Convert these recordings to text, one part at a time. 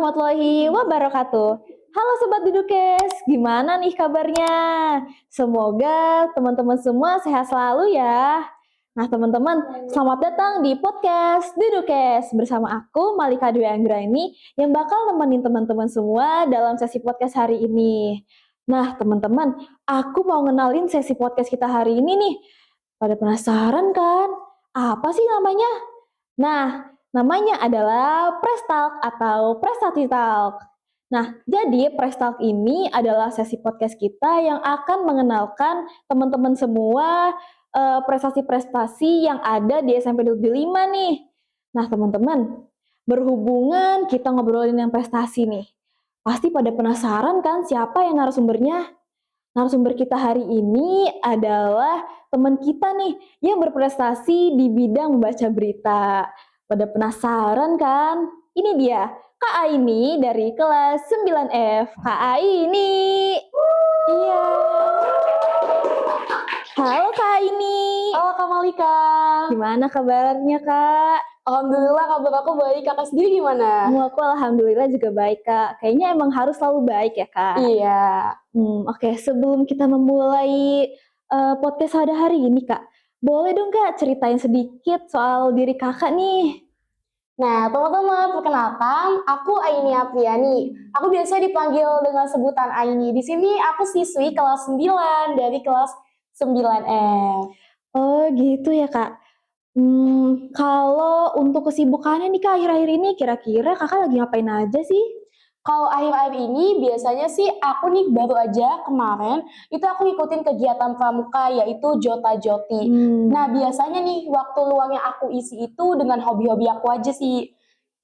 warahmatullahi wabarakatuh. Halo Sobat Dudukes, gimana nih kabarnya? Semoga teman-teman semua sehat selalu ya. Nah teman-teman, selamat datang di podcast Dudukes bersama aku Malika Dwi Anggraini yang bakal nemenin teman-teman semua dalam sesi podcast hari ini. Nah teman-teman, aku mau ngenalin sesi podcast kita hari ini nih. Pada penasaran kan? Apa sih namanya? Nah, namanya adalah Prestalk atau Prestasi Talk. Nah, jadi Prestalk ini adalah sesi podcast kita yang akan mengenalkan teman-teman semua prestasi-prestasi yang ada di SMP 75 nih. Nah, teman-teman, berhubungan kita ngobrolin yang prestasi nih. Pasti pada penasaran kan siapa yang narasumbernya? Narasumber kita hari ini adalah teman kita nih yang berprestasi di bidang membaca berita. Pada penasaran kan? Ini dia, Kak Aini dari kelas 9F. Kak Aini. Iya. Halo Kak Aini. Halo Kak Malika. Gimana kabarnya Kak? Alhamdulillah kabar aku baik. Kakak sendiri gimana? Aku alhamdulillah juga baik Kak. Kayaknya emang harus selalu baik ya Kak? Iya. Oke, sebelum kita memulai podcast pada hari ini Kak, boleh dong Kak ceritain sedikit soal diri Kakak nih. Nah, teman-teman, perkenalkan, aku Aini Apriani. Aku biasa dipanggil dengan sebutan Aini. Di sini aku siswi kelas 9 dari kelas 9F. Oh gitu ya Kak. Kalau untuk kesibukannya nih Kak akhir-akhir ini kira-kira Kakak lagi ngapain aja sih? Kalau akhir-akhir ini biasanya sih aku nih baru aja kemarin itu aku ngikutin kegiatan pramuka yaitu Jota Joti. Nah, biasanya nih waktu luang yang aku isi itu dengan hobi-hobi aku aja sih.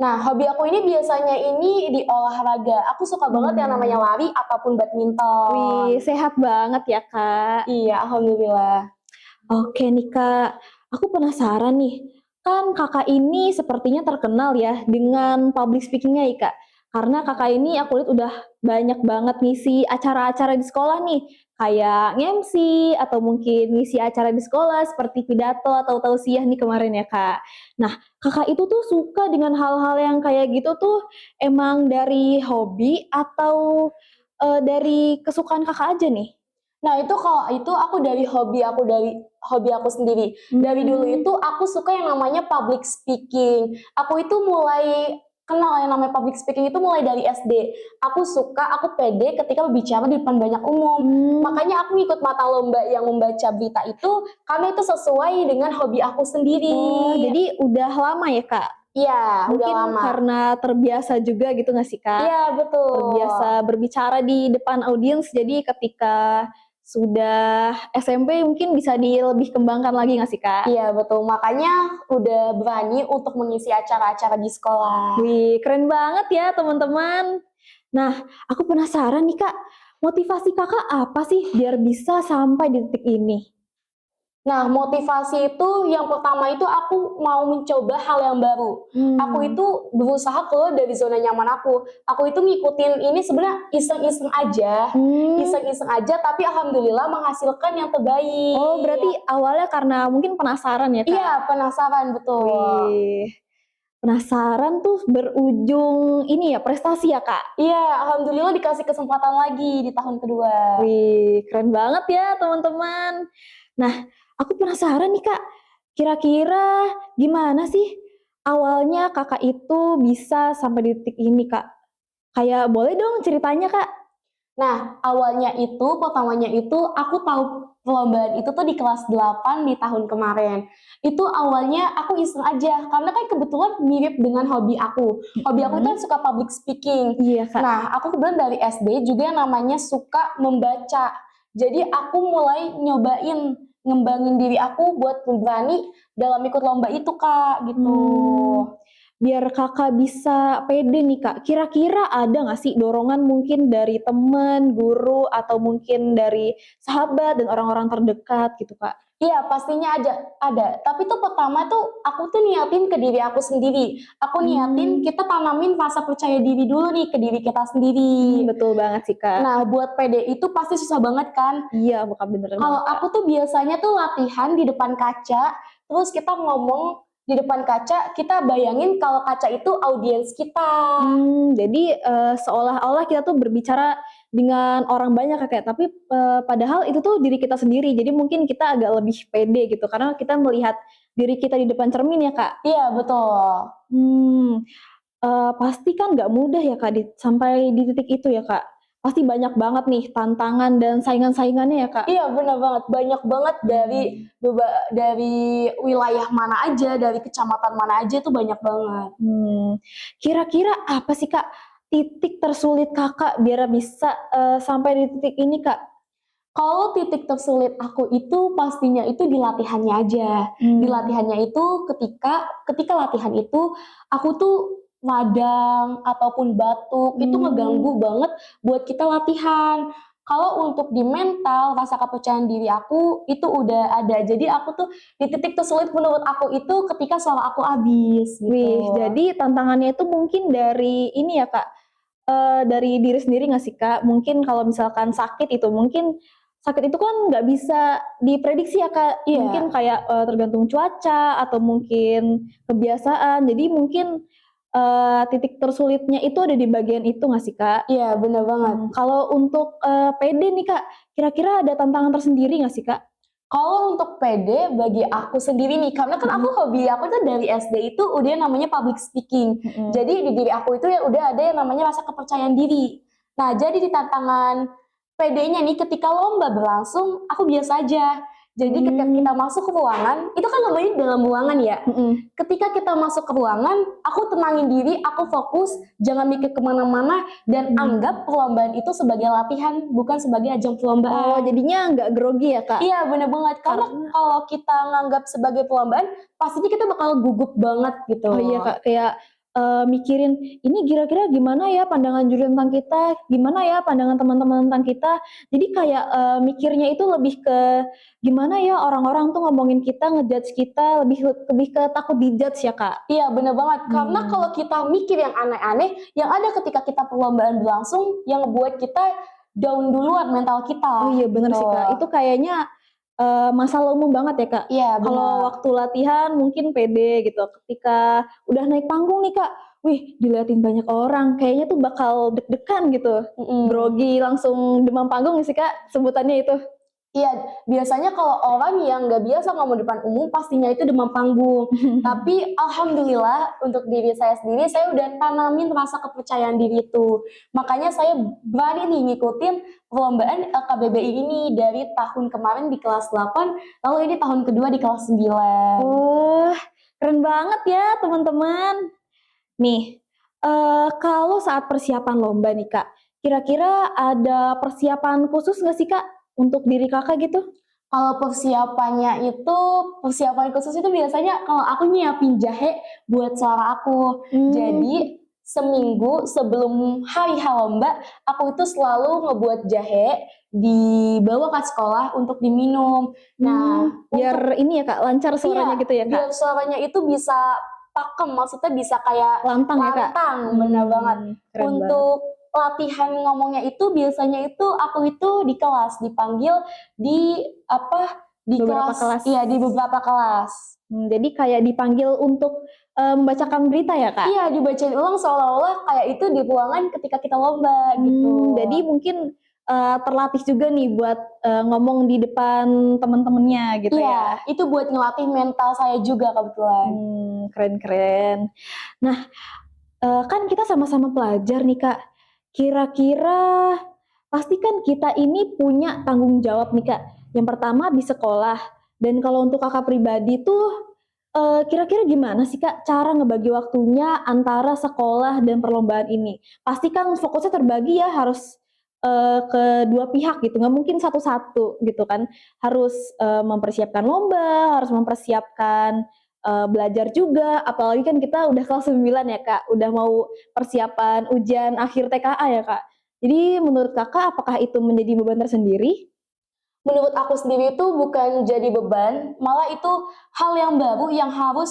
Nah, hobi aku ini biasanya ini di olahraga. Aku suka banget yang namanya lari ataupun badminton. Wih, sehat banget ya Kak. Iya, alhamdulillah. Oke nih Kak, aku penasaran nih. Kan Kakak ini sepertinya terkenal ya dengan public speaking-nya ya Kak. Karena Kakak ini aku lihat udah banyak banget ngisi acara-acara di sekolah nih. Kayak nge-MC atau mungkin ngisi acara di sekolah seperti pidato atau tausiah nih kemarin ya Kak. Nah, Kakak itu tuh suka dengan hal-hal yang kayak gitu tuh emang dari hobi atau dari kesukaan Kakak aja nih? Nah, itu kalau itu aku dari hobi aku sendiri. Dari dulu itu aku suka yang namanya public speaking. Aku itu mulai kenal yang namanya public speaking itu mulai dari SD. Aku suka, aku pede ketika berbicara di depan banyak umum. Makanya aku ikut mata lomba yang membaca berita itu karena itu sesuai dengan hobi aku sendiri. Oh, jadi udah lama ya Kak? Iya, udah Mungkin lama. karena terbiasa juga gitu nggak sih Kak? Iya, betul. Terbiasa berbicara di depan audiens, jadi ketika sudah SMP mungkin bisa lebih kembangkan lagi nggak sih Kak? Iya, betul. Makanya udah berani untuk mengisi acara-acara di sekolah. Wih, keren banget ya teman-teman. Nah, aku penasaran nih Kak, motivasi Kakak apa sih biar bisa sampai di titik ini? Nah, motivasi itu yang pertama itu aku mau mencoba hal yang baru. Aku itu berusaha keluar dari zona nyaman aku. Aku itu ngikutin ini sebenarnya iseng-iseng aja, tapi alhamdulillah menghasilkan yang terbaik. Oh, berarti awalnya karena mungkin penasaran ya Kak? Iya, penasaran, betul. Wih, penasaran tuh berujung ini ya prestasi ya Kak? Iya, alhamdulillah dikasih kesempatan lagi di tahun kedua. Wih, keren banget ya teman-teman. Nah, aku penasaran nih Kak, kira-kira gimana sih awalnya Kakak itu bisa sampai di titik ini Kak? Kayak boleh dong ceritanya Kak? Nah, pertamanya itu aku tahu perlombaan itu tuh di kelas 8 di tahun kemarin. Itu awalnya aku iseng aja, karena kan kebetulan mirip dengan hobi aku. Hobi aku itu kan suka public speaking. Iya Kak. Nah, aku kebetulan dari SD juga yang namanya suka membaca. Jadi aku mulai nyobain ngembangin diri aku buat berani dalam ikut lomba itu Kak, gitu. Biar Kakak bisa pede nih Kak, kira-kira ada nggak sih dorongan mungkin dari teman, guru, atau mungkin dari sahabat dan orang-orang terdekat gitu Kak? Iya, pastinya ada. Tapi tuh pertama tuh aku tuh niatin ke diri aku sendiri. Aku niatin kita tanamin rasa percaya diri dulu nih ke diri kita sendiri. Betul banget sih Kak. Nah, buat pede itu pasti susah banget kan? Iya, bukan beneran. Kalau aku tuh biasanya tuh latihan di depan kaca, terus kita ngomong di depan kaca, kita bayangin kalau kaca itu audiens kita. Jadi seolah-olah kita tuh berbicara dengan orang banyak ya Kak, tapi padahal itu tuh diri kita sendiri. Jadi mungkin kita agak lebih pede gitu karena kita melihat diri kita di depan cermin ya Kak. Iya, betul. Pasti kan nggak mudah ya Kak sampai di titik itu ya Kak. Pasti banyak banget nih tantangan dan saingan-saingannya ya Kak. Iya, benar banget. Banyak banget dari wilayah mana aja, dari kecamatan mana aja tuh banyak banget. Kira-kira apa sih Kak titik tersulit Kakak biar bisa sampai di titik ini Kak? Kalau titik tersulit aku itu pastinya itu di latihannya aja. Di latihannya itu ketika latihan itu aku tuh radang ataupun batuk itu ngeganggu banget buat kita latihan. Kalau untuk di mental, rasa kepercayaan diri aku itu udah ada. Jadi aku tuh di titik tersulit menurut aku itu ketika suara aku habis gitu. Wih, jadi tantangannya itu mungkin dari ini ya Kak, dari diri sendiri nggak sih Kak? Mungkin kalau misalkan sakit itu kan nggak bisa diprediksi ya Kak, Iya. mungkin kayak tergantung cuaca atau mungkin kebiasaan. Jadi mungkin titik tersulitnya itu ada di bagian itu nggak sih Kak? Iya, bener banget. Kalau untuk PD nih Kak, kira-kira ada tantangan tersendiri nggak sih Kak? Kalau untuk PD bagi aku sendiri nih, karena kan aku hobi aku tuh dari SD itu udah namanya public speaking. Jadi di diri aku itu ya udah ada yang namanya rasa kepercayaan diri. Nah, jadi di tantangan PD-nya nih ketika lomba berlangsung, aku biasa aja. Jadi ketika kita masuk ke ruangan, itu kan lombanya di dalam ruangan ya. Ketika kita masuk ke ruangan, aku tenangin diri, aku fokus, jangan mikir kemana-mana, dan anggap perlombaan itu sebagai latihan, bukan sebagai ajang perlombaan. Oh, jadinya nggak grogi ya Kak? Iya, bener banget. Karena kalau kita nganggap sebagai perlombaan, pastinya kita bakal gugup banget gitu. Oh iya Kak, kayak mikirin ini kira-kira gimana ya pandangan juri tentang kita, gimana ya pandangan teman-teman tentang kita. Jadi kayak mikirnya itu lebih ke gimana ya orang-orang tuh ngomongin kita, ngejudge kita, lebih ke takut dijudge ya Kak. Iya, bener banget. Karena kalau kita mikir yang aneh-aneh, yang ada ketika kita perlombaan berlangsung, yang ngebuat kita down duluan mental kita. Oh iya bener sih Kak, itu kayaknya masalah umum banget ya Kak. Iya, Kalau waktu latihan mungkin pede gitu, ketika udah naik panggung nih Kak, wih diliatin banyak orang, kayaknya tuh bakal deg-degan gitu, grogi langsung demam panggung sih Kak sebutannya itu. Iya, biasanya kalau orang yang nggak biasa ngomong di depan umum, pastinya itu demam panggung. Tapi alhamdulillah untuk diri saya sendiri, saya udah tanamin rasa kepercayaan diri itu. Makanya saya berani nih ngikutin perlombaan LKBBI ini dari tahun kemarin di kelas 8, lalu ini tahun kedua di kelas 9. Oh, keren banget ya teman-teman. Nih, kalau saat persiapan lomba nih Kak, kira-kira ada persiapan khusus nggak sih Kak untuk diri Kakak gitu? Kalau persiapan khusus itu biasanya kalau aku nyiapin jahe buat suara aku. Jadi seminggu sebelum hari H lomba, aku itu selalu ngebuat jahe dibawa ke sekolah untuk diminum. Nah, biar ini ya Kak, lancar suaranya gitu ya Kak? biar suaranya itu bisa pakem, maksudnya bisa kayak Lantang ya Kak? bener banget. Keren Untuk latihan ngomongnya itu biasanya itu aku itu di kelas dipanggil di Beberapa kelas. Iya, di beberapa kelas. Jadi kayak dipanggil untuk membacakan berita ya Kak? Iya, dibacain ulang seolah-olah kayak itu di ruangan ketika kita lomba gitu. Jadi mungkin terlatih juga nih buat ngomong di depan teman-temannya gitu ya? Iya, itu buat ngelatih mental saya juga kebetulan. Keren-keren. Nah, kan kita sama-sama pelajar nih Kak. Kira-kira pasti kan kita ini punya tanggung jawab nih Kak. Yang pertama di sekolah, dan kalau untuk Kakak pribadi tuh kira-kira gimana sih Kak cara ngebagi waktunya antara sekolah dan perlombaan ini? Pasti kan fokusnya terbagi ya harus ke dua pihak gitu, nggak mungkin satu-satu gitu kan. Harus mempersiapkan lomba, harus mempersiapkan belajar juga, apalagi kan kita udah kelas 9 ya Kak, udah mau persiapan ujian akhir TKA ya Kak. Jadi menurut Kakak apakah itu menjadi beban tersendiri? Menurut aku sendiri itu bukan jadi beban, malah itu hal yang baru yang harus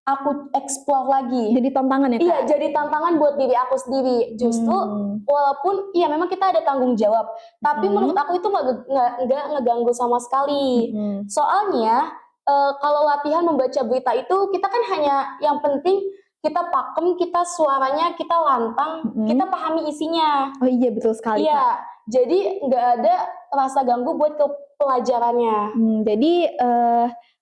aku explore lagi. Jadi tantangan ya Kak? Iya, jadi tantangan buat diri aku sendiri. Justru walaupun iya memang kita ada tanggung jawab, tapi menurut aku itu nggak ngeganggu sama sekali. Soalnya kalau latihan membaca berita itu kita kan hanya yang penting kita pakem, kita suaranya kita lantang, kita pahami isinya. Oh iya, betul sekali, Kak. Iya, jadi nggak ada rasa ganggu buat ke pelajarannya. Jadi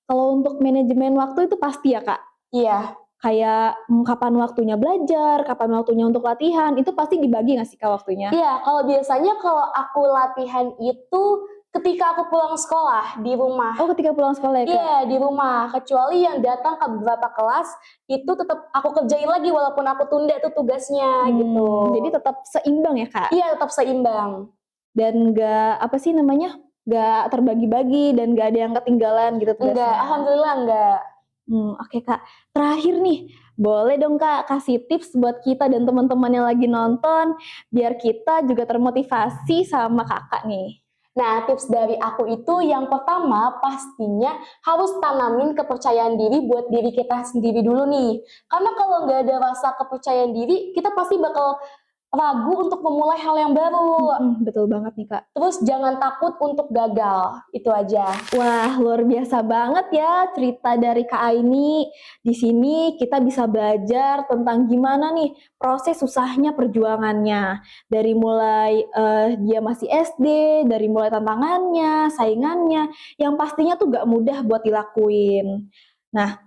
kalau untuk manajemen waktu itu pasti ya, Kak? Iya. Kayak kapan waktunya belajar, kapan waktunya untuk latihan, itu pasti dibagi nggak sih, Kak, waktunya? Iya, kalau biasanya kalau aku latihan itu ketika aku pulang sekolah di rumah. Oh, ketika pulang sekolah ya, Kak? Iya, di rumah. Kecuali yang datang ke beberapa kelas, itu tetap aku kerjain lagi walaupun aku tunda tuh tugasnya gitu. Jadi tetap seimbang ya, Kak? Iya, tetap seimbang. Dan nggak terbagi-bagi dan nggak ada yang ketinggalan gitu tugasnya? Enggak, alhamdulillah enggak. Oke, Kak. Terakhir nih, boleh dong, Kak, kasih tips buat kita dan teman-teman yang lagi nonton, biar kita juga termotivasi sama Kakak nih. Nah, tips dari aku itu yang pertama pastinya harus tanamin kepercayaan diri buat diri kita sendiri dulu nih. Karena kalau nggak ada rasa kepercayaan diri, kita pasti bakal ragu untuk memulai hal yang baru. Betul banget nih, Kak. Terus jangan takut untuk gagal, itu aja. Wah, luar biasa banget ya cerita dari Kak Aini. Di sini kita bisa belajar tentang gimana nih proses susahnya perjuangannya. Dari mulai dia masih SD, dari mulai tantangannya, saingannya, yang pastinya tuh gak mudah buat dilakuin. Nah,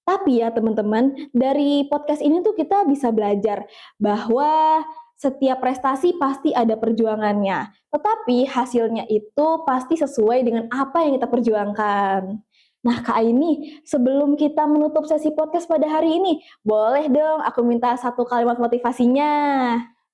tapi ya teman-teman, dari podcast ini tuh kita bisa belajar bahwa setiap prestasi pasti ada perjuangannya. Tetapi hasilnya itu pasti sesuai dengan apa yang kita perjuangkan. Nah, Kak Aini, sebelum kita menutup sesi podcast pada hari ini, boleh dong aku minta satu kalimat motivasinya.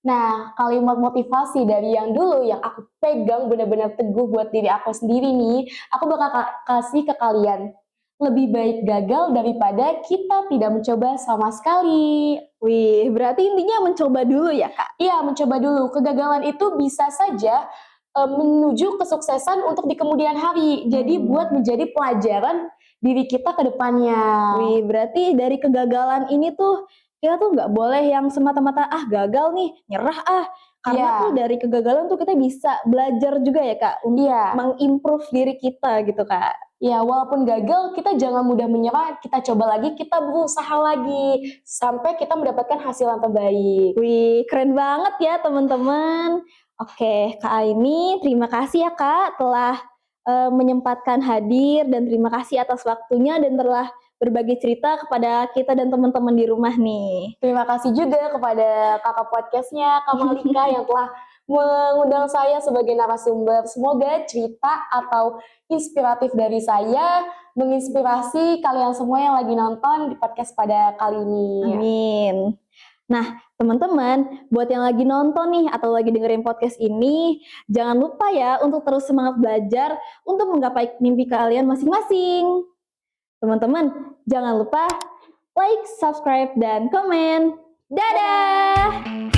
Nah, kalimat motivasi dari yang dulu yang aku pegang benar-benar teguh buat diri aku sendiri nih, aku bakal kasih ke kalian. Lebih baik gagal daripada kita tidak mencoba sama sekali. Wih, berarti intinya mencoba dulu ya, Kak? Iya, mencoba dulu. Kegagalan itu bisa saja menuju kesuksesan untuk di kemudian hari. Jadi buat menjadi pelajaran diri kita ke depannya. Wih, berarti dari kegagalan ini tuh kita tuh nggak boleh yang semata-mata gagal nih, nyerah karena tuh dari kegagalan tuh kita bisa belajar juga ya, Kak, untuk mengimprove diri kita gitu, Kak. Ya, walaupun gagal, kita jangan mudah menyerah, kita coba lagi, kita berusaha lagi, sampai kita mendapatkan hasil yang terbaik. Wih, keren banget ya teman-teman. Oke, Kak Aini, terima kasih ya Kak telah menyempatkan hadir, dan terima kasih atas waktunya dan telah berbagi cerita kepada kita dan teman-teman di rumah nih. Terima kasih juga kepada kakak podcastnya, Kak Malika yang telah mengundang saya sebagai narasumber. Semoga cerita atau inspiratif dari saya menginspirasi kalian semua yang lagi nonton di podcast pada kali ini. Amin. Nah, teman-teman, buat yang lagi nonton nih atau lagi dengerin podcast ini, jangan lupa ya untuk terus semangat belajar untuk menggapai mimpi kalian masing-masing. Teman-teman, jangan lupa like, subscribe, dan komen. Dadah!